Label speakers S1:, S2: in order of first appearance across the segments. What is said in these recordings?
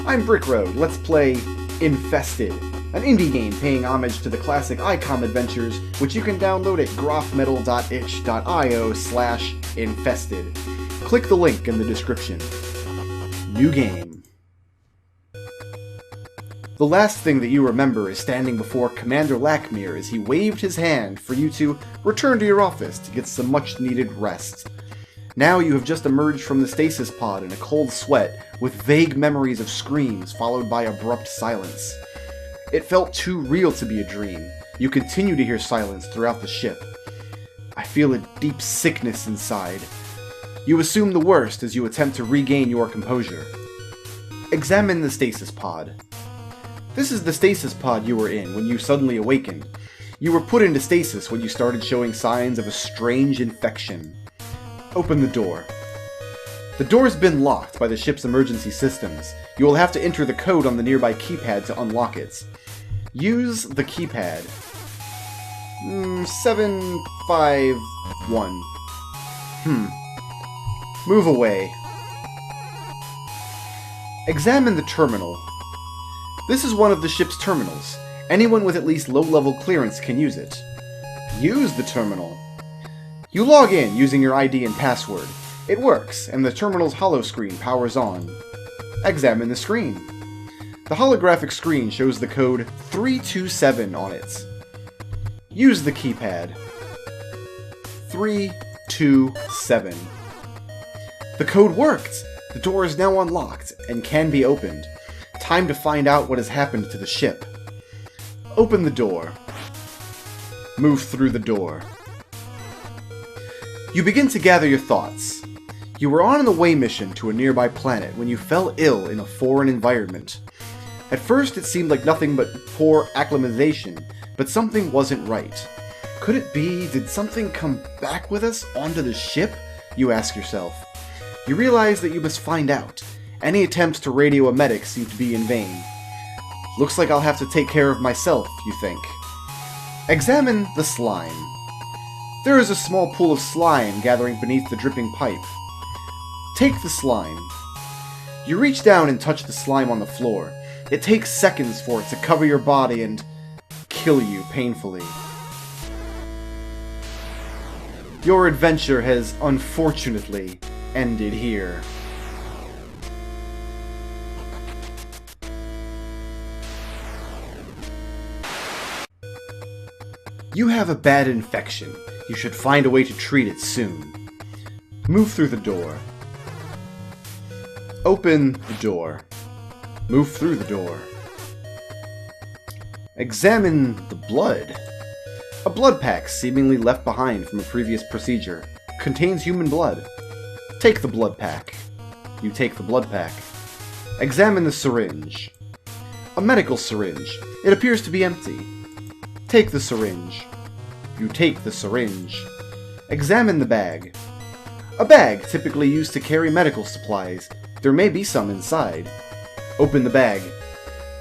S1: I'm Brickroad. Let's play Infested, an indie game paying homage to the classic ICOM adventures, which you can download at graph-metal.itch.io/infested. Click the link in the description. New game. The last thing that you remember is standing before Commander Lackmere as he waved his hand for you to return to your office to get some much-needed rest. Now you have just emerged from the stasis pod in a cold sweat, with vague memories of screams followed by abrupt silence. It felt too real to be a dream. You continue to hear silence throughout the ship. I feel a deep sickness inside. You assume the worst as you attempt to regain your composure. Examine the stasis pod. This is the stasis pod you were in when you suddenly awakened. You were put into stasis when you started showing signs of a strange infection. Open the door. The door's been locked by the ship's emergency systems. You will have to enter the code on the nearby keypad to unlock it. Use the keypad. 751. Move away. Examine the terminal. This is one of the ship's terminals. Anyone with at least low-level clearance can use it. Use the terminal. You log in using your ID and password. It works, and the terminal's holoscreen powers on. Examine the screen. The holographic screen shows the code 327 on it. Use the keypad. 327. The code worked! The door is now unlocked and can be opened. Time to find out what has happened to the ship. Open the door. Move through the door. You begin to gather your thoughts. You were on an away mission to a nearby planet when you fell ill in a foreign environment. At first it seemed like nothing but poor acclimatization, but something wasn't right. Could it be, did something come back with us onto the ship? You ask yourself. You realize that you must find out. Any attempts to radio a medic seem to be in vain. Looks like I'll have to take care of myself, you think. Examine the slime. There is a small pool of slime gathering beneath the dripping pipe. Take the slime. You reach down and touch the slime on the floor. It takes seconds for it to cover your body and kill you painfully. Your adventure has unfortunately ended here. You have a bad infection. You should find a way to treat it soon. Move through the door. Open the door. Move through the door. Examine the blood. A blood pack seemingly left behind from a previous procedure. Contains human blood. Take the blood pack. You take the blood pack. Examine the syringe. A medical syringe. It appears to be empty. Take the syringe. You take the syringe. Examine the bag. A bag typically used to carry medical supplies. There may be some inside. Open the bag.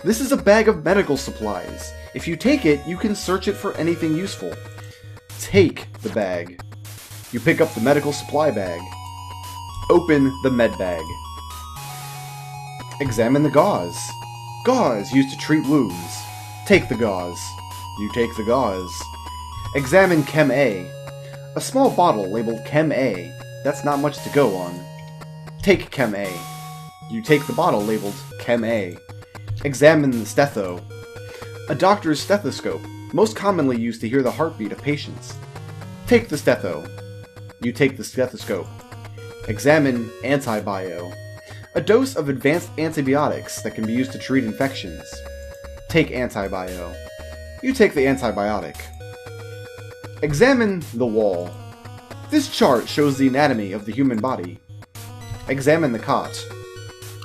S1: This is a bag of medical supplies. If you take it, you can search it for anything useful. Take the bag. You pick up the medical supply bag. Open the med bag. Examine the gauze. Gauze used to treat wounds. Take the gauze. You take the gauze. Examine Chem A. A small bottle labeled Chem A. That's not much to go on. Take Chem A. You take the bottle labeled Chem A. Examine the stetho. A doctor's stethoscope, most commonly used to hear the heartbeat of patients. Take the stetho. You take the stethoscope. Examine antibio. A dose of advanced antibiotics that can be used to treat infections. Take antibio. You take the antibiotic. Examine the wall. This chart shows the anatomy of the human body. Examine the cot.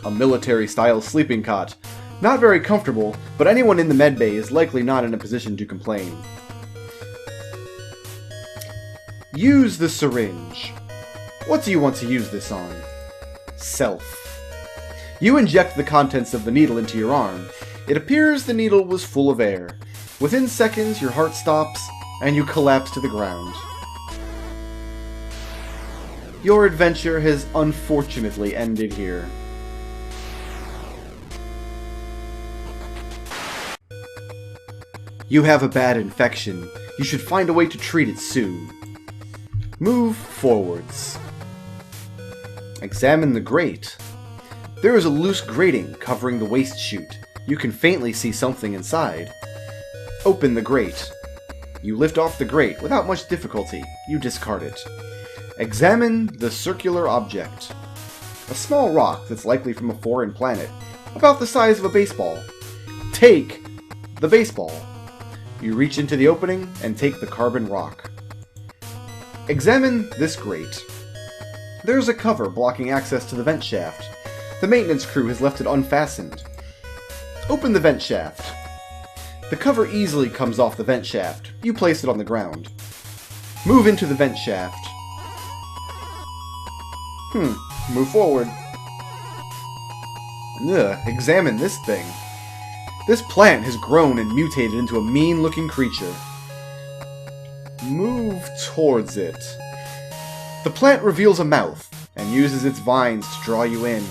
S1: A military-style sleeping cot. Not very comfortable, but anyone in the medbay is likely not in a position to complain. Use the syringe. What do you want to use this on? Self. You inject the contents of the needle into your arm. It appears the needle was full of air. Within seconds, your heart stops, and you collapse to the ground. Your adventure has unfortunately ended here. You have a bad infection. You should find a way to treat it soon. Move forwards. Examine the grate. There is a loose grating covering the waste chute. You can faintly see something inside. Open the grate. You lift off the grate without much difficulty. You discard it. Examine the circular object. A small rock that's likely from a foreign planet, about the size of a baseball. Take the baseball. You reach into the opening and take the carbon rock. Examine this grate. There's a cover blocking access to the vent shaft. The maintenance crew has left it unfastened. Open the vent shaft. The cover easily comes off the vent shaft. You place it on the ground. Move into the vent shaft. Move forward. Examine this thing. This plant has grown and mutated into a mean-looking creature. Move towards it. The plant reveals a mouth and uses its vines to draw you in.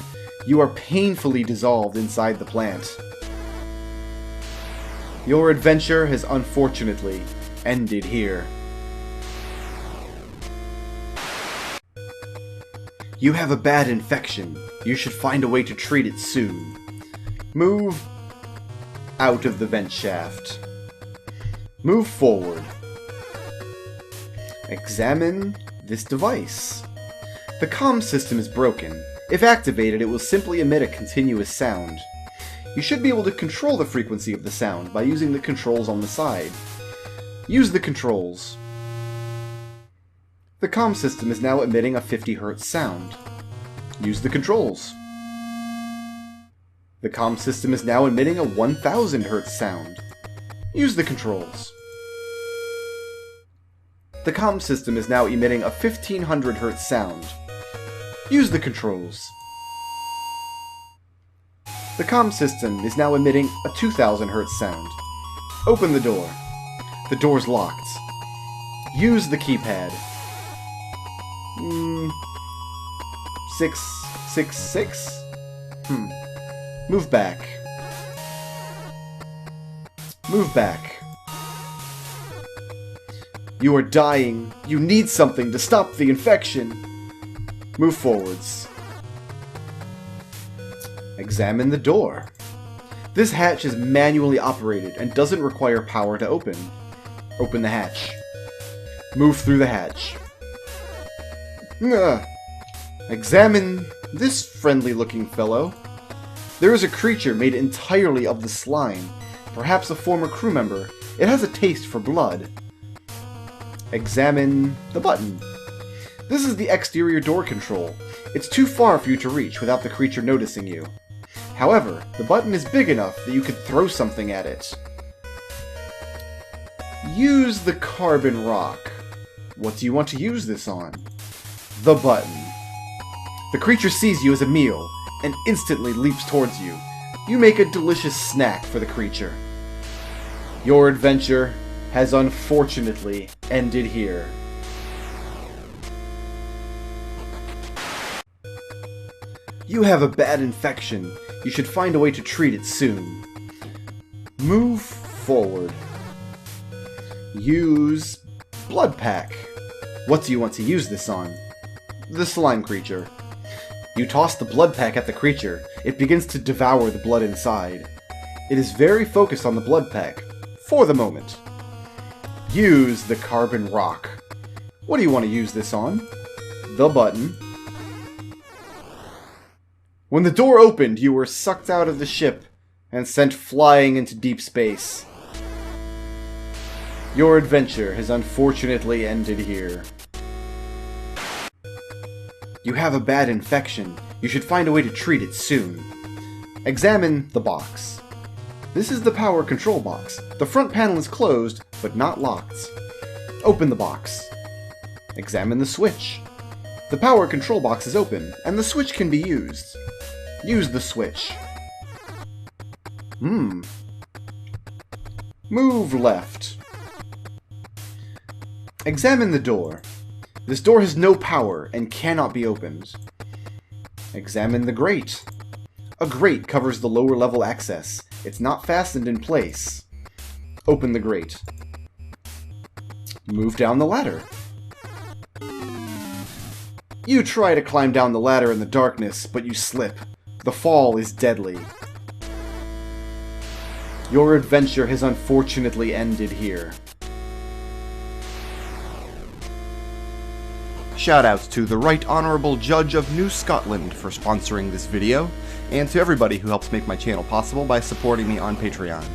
S1: You are painfully dissolved inside the plant. Your adventure has unfortunately ended here. You have a bad infection. You should find a way to treat it soon. Move out of the vent shaft. Move forward. Examine this device. The comm system is broken. If activated, it will simply emit a continuous sound. You should be able to control the frequency of the sound by using the controls on the side. Use the controls. The comm system is now emitting a 50 Hz sound. Use the controls. The comm system is now emitting a 1000 Hz sound. Use the controls. The comm system is now emitting a 1500 Hz sound. Use the controls. The comm system is now emitting a 2000 Hz sound. Open the door. The door's locked. Use the keypad. 666? Move back. Move back. You are dying. You need something to stop the infection. Move forwards. Examine the door. This hatch is manually operated and doesn't require power to open. Open the hatch. Move through the hatch. Examine this friendly-looking fellow. There is a creature made entirely of the slime, perhaps a former crew member. It has a taste for blood. Examine the button. This is the exterior door control. It's too far for you to reach without the creature noticing you. However, the button is big enough that you could throw something at it. Use the carbon rock. What do you want to use this on? The button. The creature sees you as a meal and instantly leaps towards you. You make a delicious snack for the creature. Your adventure has unfortunately ended here. You have a bad infection. You should find a way to treat it soon. Move forward. Use blood pack. What do you want to use this on? The slime creature. You toss the blood pack at the creature. It begins to devour the blood inside. It is very focused on the blood pack, for the moment. Use the carbon rock. What do you want to use this on? The button. When the door opened, you were sucked out of the ship and sent flying into deep space. Your adventure has unfortunately ended here. You have a bad infection. You should find a way to treat it soon. Examine the box. This is the power control box. The front panel is closed, but not locked. Open the box. Examine the switch. The power control box is open, and the switch can be used. Use the switch. Move left. Examine the door. This door has no power and cannot be opened. Examine the grate. A grate covers the lower level access. It's not fastened in place. Open the grate. Move down the ladder. You try to climb down the ladder in the darkness, but you slip. The fall is deadly. Your adventure has unfortunately ended here. Shoutouts to the Right Honourable Judge of New Scotland for sponsoring this video, and to everybody who helps make my channel possible by supporting me on Patreon.